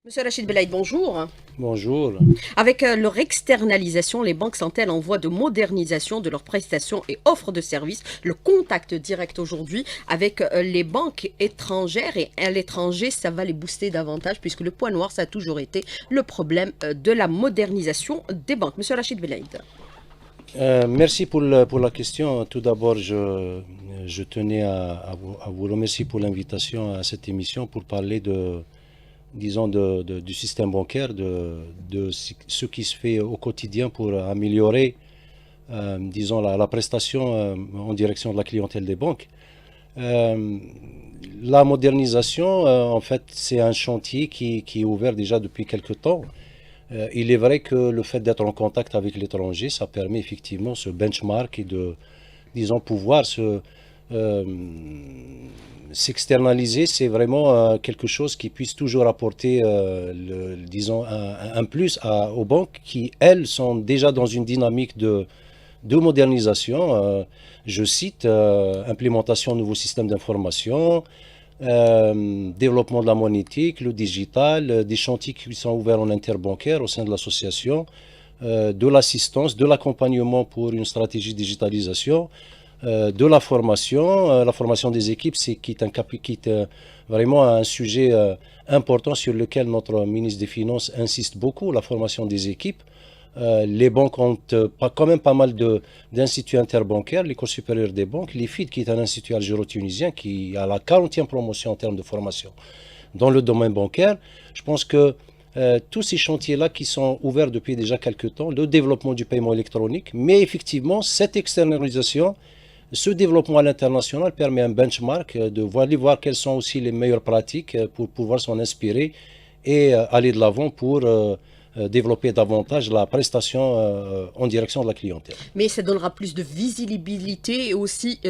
Monsieur Rachid Belaïd, bonjour. Bonjour. Avec leur externalisation, les banques sont-elles en voie de modernisation de leurs prestations et offres de services? Le contact direct aujourd'hui avec les banques étrangères et à l'étranger, ça va les booster davantage puisque le point noir, ça a toujours été le problème de la modernisation des banques. Monsieur Rachid Belaïd. Merci pour la question. Tout d'abord, je tenais à vous remercier pour l'invitation à cette émission pour parler disons, du système bancaire, de ce qui se fait au quotidien pour améliorer, disons, la prestation en direction de la clientèle des banques. Euh, la modernisation, en fait, c'est un chantier qui est ouvert déjà depuis quelque temps. Il est vrai que le fait d'être en contact avec l'étranger, ça permet effectivement ce benchmark et de, disons, pouvoir euh, s'externaliser. C'est vraiment quelque chose qui puisse toujours apporter, disons, un plus aux banques qui, elles, sont déjà dans une dynamique de modernisation. Je cite implémentation de nouveaux systèmes d'information, développement de la monétique, le digital, des chantiers qui sont ouverts en interbancaire au sein de l'association, de l'assistance, de l'accompagnement pour une stratégie de digitalisation, de la formation des équipes, c'est qui est vraiment un sujet important sur lequel notre ministre des Finances insiste beaucoup, la formation des équipes. Les banques ont quand même pas mal d'instituts interbancaires, l'École supérieure des banques, l'IFID, qui est un institut algéro-tunisien qui a la 40e promotion en termes de formation dans le domaine bancaire. Je pense que tous ces chantiers-là qui sont ouverts depuis déjà quelques temps, le développement du paiement électronique, mais effectivement, cette externalisation, ce développement à l'international permet un benchmark, aller voir quelles sont aussi les meilleures pratiques pour pouvoir s'en inspirer et aller de l'avant pour développer davantage la prestation en direction de la clientèle. Mais ça donnera plus de visibilité aussi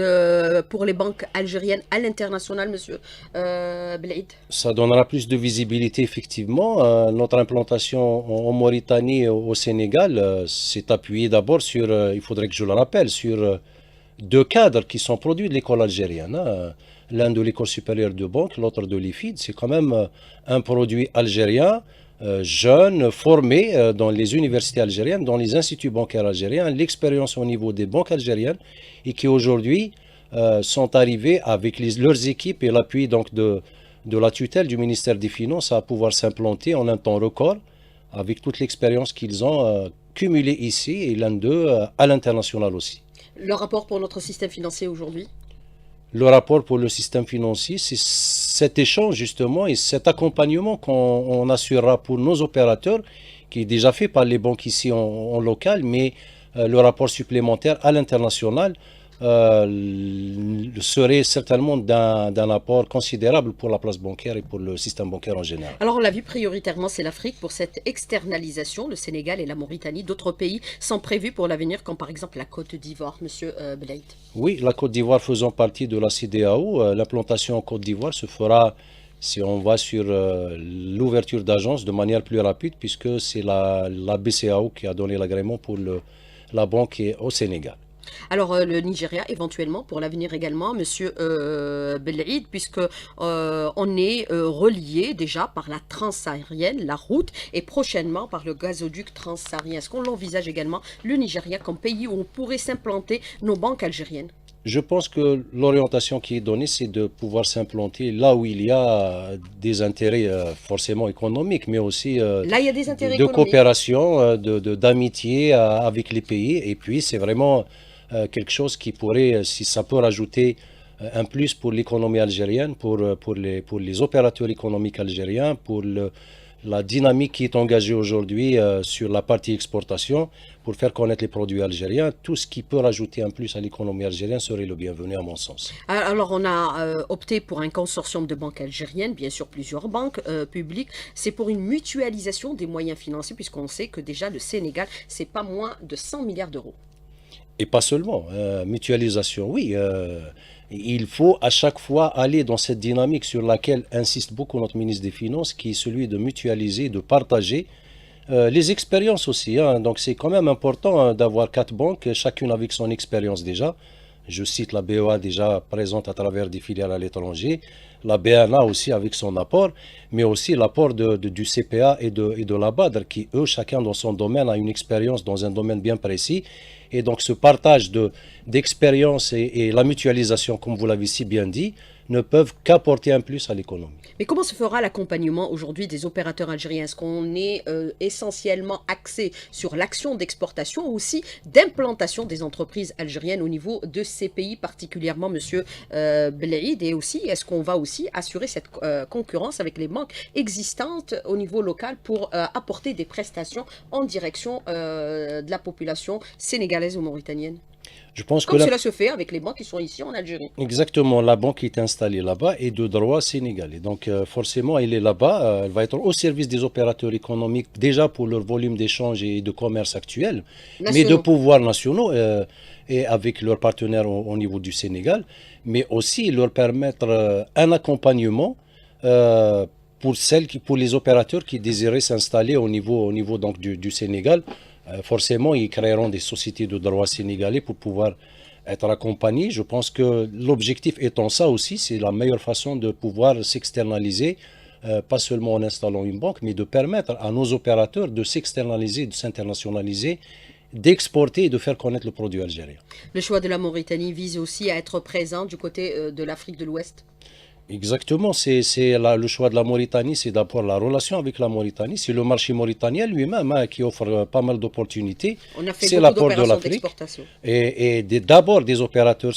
pour les banques algériennes à l'international, monsieur Belaïd. Ça donnera plus de visibilité, effectivement. Notre implantation en Mauritanie et au Sénégal s'est appuyée d'abord sur, il faudrait que je le rappelle, sur deux cadres qui sont produits de l'école algérienne, hein. L'un de l'école supérieure de banque, l'autre de l'IFID. C'est quand même un produit algérien, jeune, formé dans les universités algériennes, dans les instituts bancaires algériens, l'expérience au niveau des banques algériennes et qui aujourd'hui sont arrivés avec leurs équipes et l'appui donc de la tutelle du ministère des Finances à pouvoir s'implanter en un temps record avec toute l'expérience qu'ils ont cumulée ici et l'un d'eux à l'international aussi. Le rapport pour notre système financier aujourd'hui? Le rapport pour le système financier, c'est cet échange justement et cet accompagnement qu'on assurera pour nos opérateurs, qui est déjà fait par les banques ici en local, mais le rapport supplémentaire à l'international serait certainement d'un apport considérable pour la place bancaire et pour le système bancaire en général. Alors, on l'a vu prioritairement, c'est l'Afrique pour cette externalisation. Le Sénégal et la Mauritanie, d'autres pays sont prévus pour l'avenir, comme par exemple la Côte d'Ivoire, monsieur Belaïd. Oui, la Côte d'Ivoire faisant partie de la CEDEAO, l'implantation en Côte d'Ivoire se fera si on va sur l'ouverture d'agences de manière plus rapide, puisque c'est la BCAO qui a donné l'agrément pour la banque au Sénégal. Alors, le Nigeria, éventuellement, pour l'avenir également, monsieur Belaïd, puisque on est relié déjà par la transsaharienne, la route, et prochainement par le gazoduc transsaharien. Est-ce qu'on l'envisage également, le Nigeria, comme pays où on pourrait s'implanter nos banques algériennes? Je pense que l'orientation qui est donnée, c'est de pouvoir s'implanter là où il y a des intérêts forcément économiques, mais aussi Là, il y a des intérêts de économiques. coopération, d'amitié avec les pays. Et puis, c'est vraiment quelque chose qui pourrait, si ça peut rajouter un plus pour l'économie algérienne, pour les opérateurs économiques algériens, pour la dynamique qui est engagée aujourd'hui sur la partie exportation, pour faire connaître les produits algériens, tout ce qui peut rajouter un plus à l'économie algérienne serait le bienvenu à mon sens. Alors, on a opté pour un consortium de banques algériennes, bien sûr plusieurs banques publiques. C'est pour une mutualisation des moyens financiers, puisqu'on sait que déjà le Sénégal, c'est pas moins de 100 milliards d'euros. Et pas seulement, mutualisation, oui. Il faut à chaque fois aller dans cette dynamique sur laquelle insiste beaucoup notre ministre des Finances, qui est celui de mutualiser, de partager les expériences aussi, hein. Donc c'est quand même important hein, d'avoir quatre banques, chacune avec son expérience déjà. Je cite la BOA déjà présente à travers des filiales à l'étranger, la BNA aussi avec son apport, mais aussi l'apport du CPA et de la BADR, qui eux, chacun dans son domaine, a une expérience dans un domaine bien précis. Et donc ce partage d'expérience et la mutualisation, comme vous l'avez si bien dit, ne peuvent qu'apporter un plus à l'économie. Mais comment se fera l'accompagnement aujourd'hui des opérateurs algériens? Est-ce qu'on est essentiellement axé sur l'action d'exportation ou aussi d'implantation des entreprises algériennes au niveau de ces pays, particulièrement Monsieur Belaïd? Et aussi, est-ce qu'on va aussi assurer cette concurrence avec les banques existantes au niveau local pour apporter des prestations en direction de la population sénégalaise ou mauritanienne? Je pense que Comme cela se fait avec les banques qui sont ici en Algérie. exactement, la banque qui est installée là-bas est de droit sénégalais. Donc forcément, elle est là-bas, elle va être au service des opérateurs économiques déjà pour leur volume d'échange et de commerce actuel, mais de Nationaux. pouvoirs nationaux et avec leurs partenaires au niveau du Sénégal, mais aussi leur permettre un accompagnement pour les opérateurs qui désiraient s'installer au niveau donc du Sénégal. Forcément, ils créeront des sociétés de droit sénégalais pour pouvoir être accompagnés. Je pense que l'objectif étant ça aussi, c'est la meilleure façon de pouvoir s'externaliser, pas seulement en installant une banque, mais de permettre à nos opérateurs de s'externaliser, de s'internationaliser, d'exporter et de faire connaître le produit algérien. Le choix de la Mauritanie vise aussi à être présent du côté de l'Afrique de l'Ouest. Exactement, le choix de la Mauritanie, c'est d'abord la relation avec la Mauritanie, c'est le marché mauritanien lui-même qui offre pas mal d'opportunités, On a fait c'est beaucoup l'apport de d'opérations l'Afrique d'exportation. d'abord des opérateurs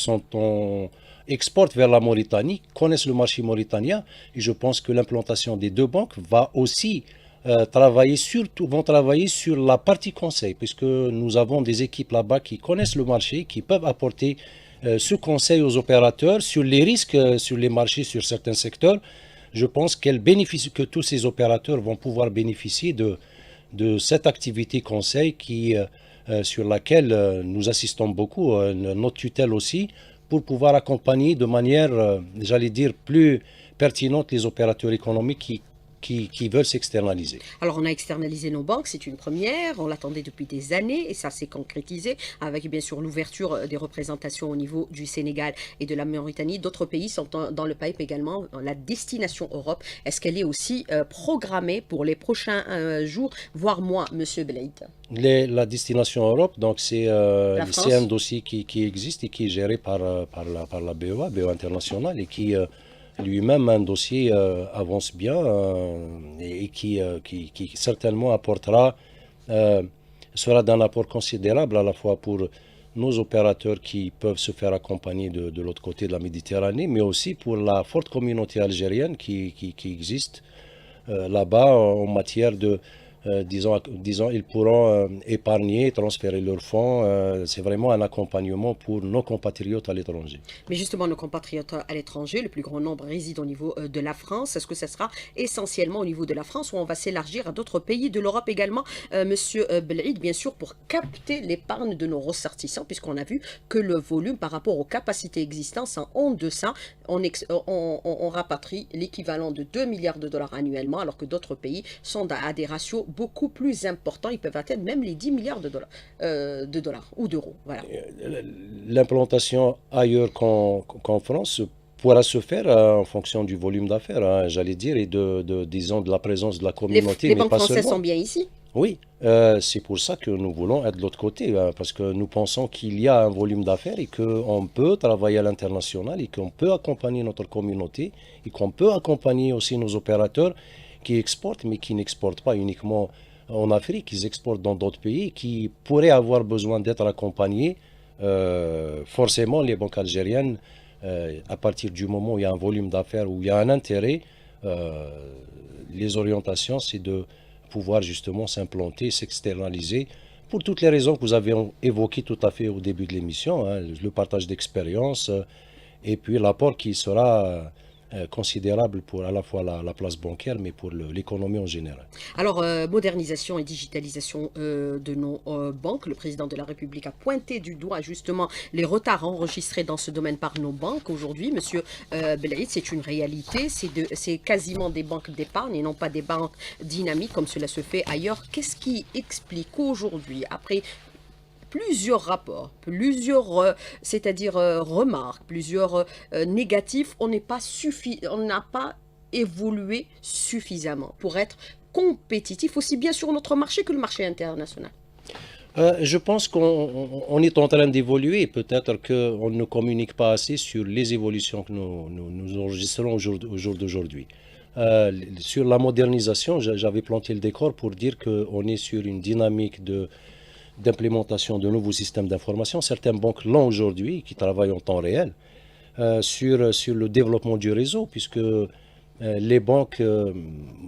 exportent vers la Mauritanie, connaissent le marché mauritanien et je pense que l'implantation des deux banques va aussi vont travailler sur la partie conseil puisque nous avons des équipes là-bas qui connaissent le marché, qui peuvent apporter ce conseil aux opérateurs sur les risques sur les marchés, sur certains secteurs. Je pense que tous ces opérateurs vont pouvoir bénéficier de cette activité conseil sur laquelle nous assistons beaucoup, notre tutelle aussi, pour pouvoir accompagner de manière, j'allais dire, plus pertinente les opérateurs économiques qui veulent s'externaliser. Alors, on a externalisé nos banques, c'est une première. On l'attendait depuis des années et ça s'est concrétisé avec bien sûr l'ouverture des représentations au niveau du Sénégal et de la Mauritanie. D'autres pays sont dans le pipe également. La destination Europe, est-ce qu'elle est aussi programmée pour les prochains jours, voire mois, Monsieur Belaïd? La destination Europe, donc La c'est un France? dossier qui existe et qui est géré par la BEA International et qui lui-même un dossier avance bien et qui certainement sera d'un apport considérable à la fois pour nos opérateurs qui peuvent se faire accompagner de l'autre côté de la Méditerranée, mais aussi pour la forte communauté algérienne qui existe là-bas en matière disons, ils pourront épargner, transférer leurs fonds. C'est vraiment un accompagnement pour nos compatriotes à l'étranger. Mais justement, nos compatriotes à l'étranger, le plus grand nombre réside au niveau de la France. Est-ce que ça sera essentiellement au niveau de la France ou on va s'élargir à d'autres pays de l'Europe également, Monsieur Belaïd, bien sûr, pour capter l'épargne de nos ressortissants, puisqu'on a vu que le volume par rapport aux capacités existantes sont en deçà. On rapatrie l'équivalent de 2 milliards de dollars annuellement, alors que d'autres pays sont à des ratios beaucoup plus importants. Ils peuvent atteindre même les 10 milliards de dollars ou d'euros. Voilà. L'implantation ailleurs qu'en France pourra se faire en fonction du volume d'affaires, j'allais dire, et disons, de la présence de la communauté, Les mais banques pas françaises seulement. sont bien ici. Oui, c'est pour ça que nous voulons être de l'autre côté, parce que nous pensons qu'il y a un volume d'affaires et qu'on peut travailler à l'international et qu'on peut accompagner notre communauté et qu'on peut accompagner aussi nos opérateurs qui exportent, mais qui n'exportent pas uniquement en Afrique, ils exportent dans d'autres pays qui pourraient avoir besoin d'être accompagnés. Forcément, les banques algériennes, à partir du moment où il y a un volume d'affaires, où il y a un intérêt, les orientations, c'est de pouvoir justement s'implanter, s'externaliser, pour toutes les raisons que vous avez évoquées tout à fait au début de l'émission, le partage d'expérience et puis l'apport qui sera considérable pour à la fois la place bancaire, mais pour l'économie en général. Alors, modernisation et digitalisation de nos banques. Le président de la République a pointé du doigt justement les retards enregistrés dans ce domaine par nos banques aujourd'hui. Monsieur Belaïd, c'est une réalité. C'est quasiment des banques d'épargne et non pas des banques dynamiques comme cela se fait ailleurs. Qu'est-ce qui explique qu'aujourd'hui, après plusieurs rapports, plusieurs, c'est-à-dire remarques, plusieurs négatifs, on n'a pas évolué suffisamment pour être compétitif aussi bien sur notre marché que le marché international. Je pense qu'on est en train d'évoluer. Peut-être qu'on ne communique pas assez sur les évolutions que nous enregistrons au jour d'aujourd'hui. Sur la modernisation, j'avais planté le décor pour dire qu'on est sur une dynamique d'implémentation de nouveaux systèmes d'information. Certaines banques l'ont aujourd'hui, qui travaillent en temps réel, sur le développement du réseau, puisque les banques,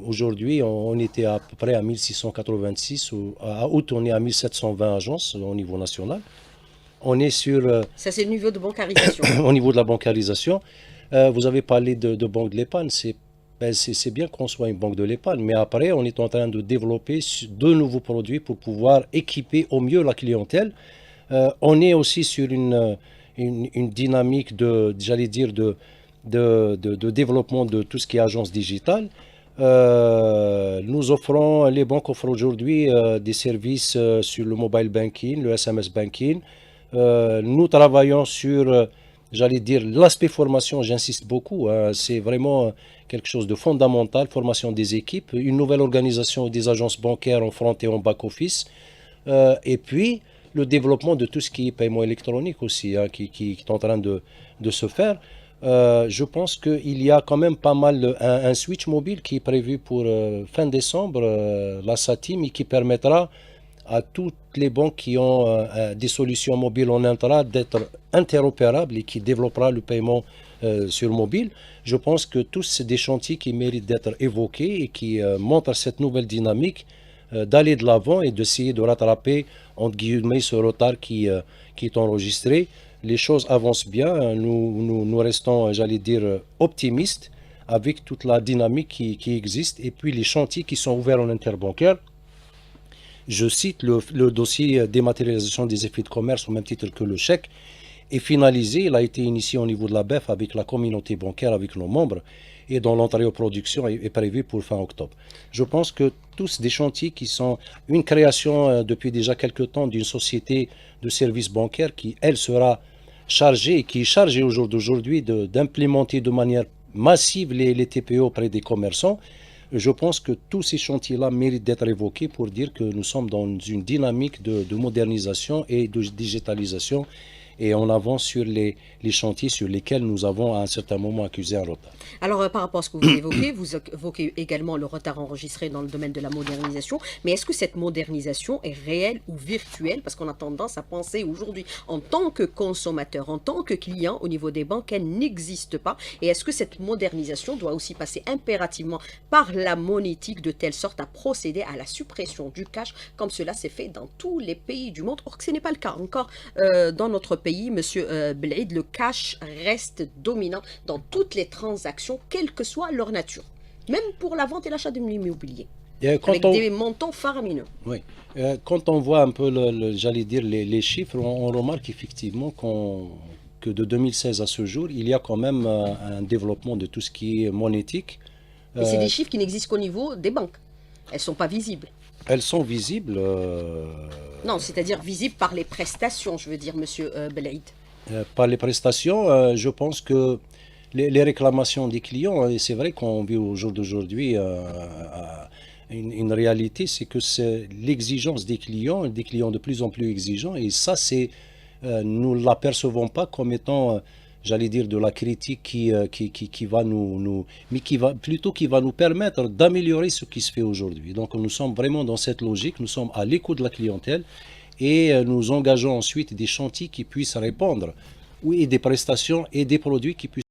aujourd'hui, on était à peu près à 1686, à août, on est à 1720 agences au niveau national. On est sur, Ça, c'est le niveau de bancarisation. au niveau de la bancarisation. Vous avez parlé de banque de l'épargne, c'est bien qu'on soit une banque de l'épargne, mais après, on est en train de développer de nouveaux produits pour pouvoir équiper au mieux la clientèle. On est aussi sur une dynamique j'allais dire, de développement de tout ce qui est agence digitale. Les banques offrent aujourd'hui des services sur le mobile banking, le SMS banking. Nous travaillons sur, j'allais dire, l'aspect formation, j'insiste beaucoup, hein, c'est vraiment quelque chose de fondamental, formation des équipes, une nouvelle organisation des agences bancaires en front et en back-office, et puis le développement de tout ce qui est paiement électronique aussi, hein, qui est en train de se faire. Je pense qu'il y a quand même pas mal un switch mobile qui est prévu pour fin décembre, la SATIM, et qui permettra à toutes les banques qui ont des solutions mobiles en intra d'être interopérables et qui développera le paiement sur mobile. Je pense que tous c'est des chantiers qui méritent d'être évoqués et qui montrent cette nouvelle dynamique d'aller de l'avant et d'essayer de rattraper entre guillemets ce retard qui est enregistré. Les choses avancent bien, nous restons, j'allais dire, optimistes avec toute la dynamique qui existe et puis les chantiers qui sont ouverts en interbancaire. Je cite le dossier dématérialisation des effets de commerce au même titre que le chèque est finalisé. Il a été initié au niveau de la BEF avec la communauté bancaire, avec nos membres, et dont l'entrée en production est prévue pour fin octobre. Je pense que tous des chantiers qui sont une création depuis déjà quelques temps d'une société de services bancaires qui, elle, sera chargée et qui est chargée au jour d'aujourd'hui d'implémenter de manière massive les TPE auprès des commerçants. Je pense que tous ces chantiers-là méritent d'être évoqués pour dire que nous sommes dans une dynamique de modernisation et de digitalisation et on avance sur les chantiers sur lesquels nous avons à un certain moment accusé un retard. Alors, par rapport à ce que vous évoquez également le retard enregistré dans le domaine de la modernisation, mais est-ce que cette modernisation est réelle ou virtuelle? Parce qu'on a tendance à penser aujourd'hui, en tant que consommateur, en tant que client, au niveau des banques, elle n'existe pas. Et est-ce que cette modernisation doit aussi passer impérativement par la monétique de telle sorte à procéder à la suppression du cash, comme cela s'est fait dans tous les pays du monde? Or que ce n'est pas le cas encore dans notre pays, Monsieur Blade, le cash reste dominant dans toutes les transactions, quelle que soit leur nature, même pour la vente et l'achat de l'immobilier, avec des montants faramineux. Oui. Quand on voit un peu, j'allais dire, les chiffres, on remarque effectivement que de 2016 à ce jour, il y a quand même un développement de tout ce qui est monétique. Et c'est des chiffres qui n'existent qu'au niveau des banques. Elles ne sont pas visibles. Elles sont visibles. Non, c'est-à-dire visibles par les prestations, je veux dire, Monsieur Blade. Par les prestations, je pense que les réclamations des clients, et c'est vrai qu'on vit au jour d'aujourd'hui une réalité, c'est que c'est l'exigence des clients de plus en plus exigeants, et ça, nous ne l'apercevons pas comme étant, j'allais dire, de la critique qui va mais qui va nous permettre d'améliorer ce qui se fait aujourd'hui. Donc nous sommes vraiment dans cette logique, nous sommes à l'écoute de la clientèle, et nous engageons ensuite des chantiers qui puissent répondre, oui, et des prestations et des produits qui puissent